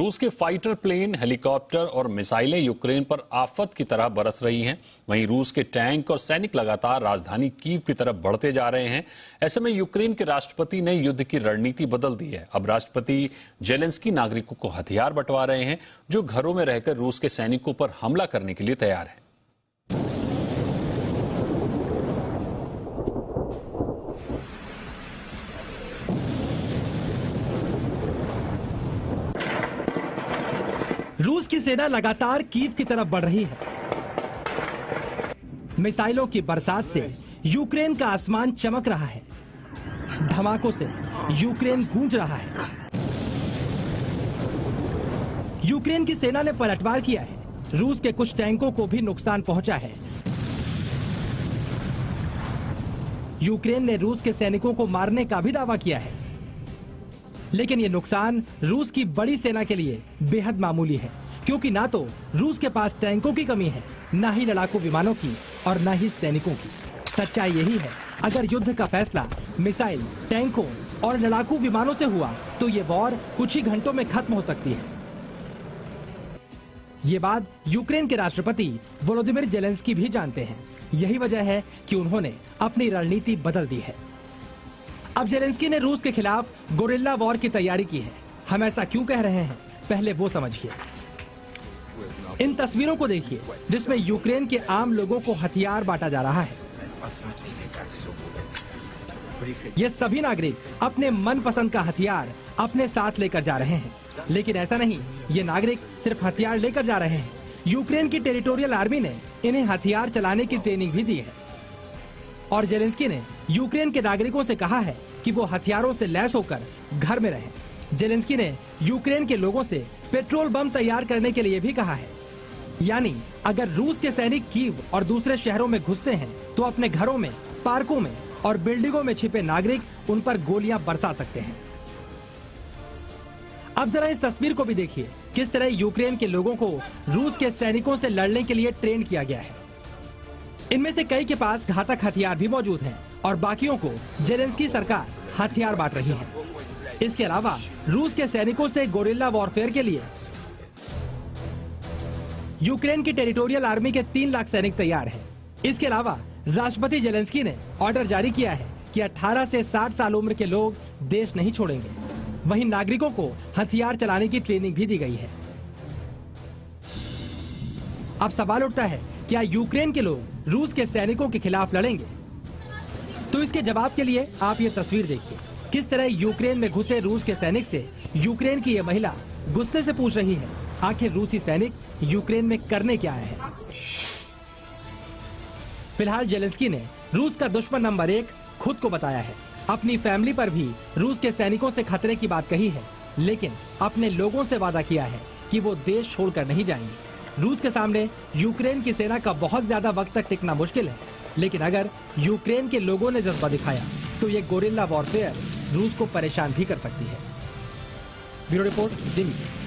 रूस के fighter plane, helicopter और मिसाइलें यूक्रेन पर आफत की तरह बरस रही हैं। वहीं रूस के टैंक और सैनिक लगातार राजधानी कीव की तरफ बढ़ते जा रहे हैं। ऐसे में यूक्रेन के राष्ट्रपति ने युद्ध की रणनीति बदल दी है। अब राष्ट्रपति जेलेंस्की नागरिकों को हथियार बंटवा रहे हैं, जो घरों में रहकर रूस के सैनिकों पर हमला करने के लिए तैयार हैं। रूस की सेना लगातार कीव की तरफ बढ़ रही है। मिसाइलों की बरसात से यूक्रेन का आसमान चमक रहा है। धमाकों से यूक्रेन गूंज रहा है। यूक्रेन की सेना ने पलटवार किया है। रूस के कुछ टैंकों को भी नुकसान पहुंचा है। यूक्रेन ने रूस के सैनिकों को मारने का भी दावा किया है, लेकिन ये नुकसान रूस की बड़ी सेना के लिए बेहद मामूली है, क्योंकि ना तो रूस के पास टैंकों की कमी है, ना ही लड़ाकू विमानों की और ना ही सैनिकों की। सच्चाई यही है, अगर युद्ध का फैसला मिसाइल, टैंकों और लड़ाकू विमानों से हुआ तो ये वॉर कुछ ही घंटों में खत्म हो सकती है। ये बात यूक्रेन के राष्ट्रपति वोलोदिमीर जेलेंस्की भी जानते हैं। यही वजह है कि उन्होंने अपनी रणनीति बदल दी है। अब जेलेंस्की ने रूस के खिलाफ गोरिल्ला वॉर की तैयारी की है। हम ऐसा क्यों कह रहे हैं, पहले वो समझिए। इन तस्वीरों को देखिए, जिसमें यूक्रेन के आम लोगों को हथियार बांटा जा रहा है। ये सभी नागरिक अपने मनपसंद का हथियार अपने साथ लेकर जा रहे हैं, लेकिन ऐसा नहीं, ये नागरिक सिर्फ हथियार लेकर जा रहे हैं। यूक्रेन की टेरिटोरियल आर्मी ने इन्हें हथियार चलाने की ट्रेनिंग भी दी है और जेलेंस्की ने यूक्रेन के नागरिकों से कहा है कि वो हथियारों से लैस होकर घर में रहें। जेलेंस्की ने यूक्रेन के लोगों से पेट्रोल बम तैयार करने के लिए भी कहा है। यानी अगर रूस के सैनिक कीव और दूसरे शहरों में घुसते हैं तो अपने घरों में, पार्कों में और बिल्डिंगों में छिपे नागरिक उन पर गोलियां बरसा सकते हैं। अब जरा इस तस्वीर को भी देखिए, किस तरह यूक्रेन के लोगों को रूस के सैनिकों से लड़ने के लिए ट्रेन किया गया है। इनमें से कई के पास घातक हथियार भी मौजूद हैं और बाकियों को जेलेंस्की सरकार हथियार बांट रही है। इसके अलावा रूस के सैनिकों से गोरिल्ला वॉरफेयर के लिए यूक्रेन की टेरिटोरियल आर्मी के 3 लाख सैनिक तैयार हैं। इसके अलावा राष्ट्रपति जेलेंस्की ने ऑर्डर जारी किया है कि 18 से 60 साल उम्र के लोग देश नहीं छोड़ेंगे। वहीं नागरिकों को हथियार चलाने की ट्रेनिंग भी दी गई है। अब सवाल उठता है, क्या यूक्रेन के लोग रूस के सैनिकों के खिलाफ लड़ेंगे? तो इसके जवाब के लिए आप ये तस्वीर देखिए, किस तरह यूक्रेन में घुसे रूस के सैनिक से यूक्रेन की ये महिला गुस्से से पूछ रही है, आखिर रूसी सैनिक यूक्रेन में करने क्या आए हैं। फिलहाल जेलेंस्की ने रूस का दुश्मन नंबर 1 खुद को बताया है। अपनी फैमिली पर भी रूस के सैनिकों से खतरे की बात कही है, लेकिन अपने लोगों से वादा किया है कि वो देश छोड़कर नहीं जाएंगे। रूस के सामने यूक्रेन की सेना का बहुत ज्यादा वक्त तक टिकना मुश्किल है, लेकिन अगर यूक्रेन के लोगों ने जज्बा दिखाया तो ये गोरिल्ला वॉरफेयर रूस को परेशान भी कर सकती है। ब्यूरो रिपोर्ट, ज़ी मीडिया।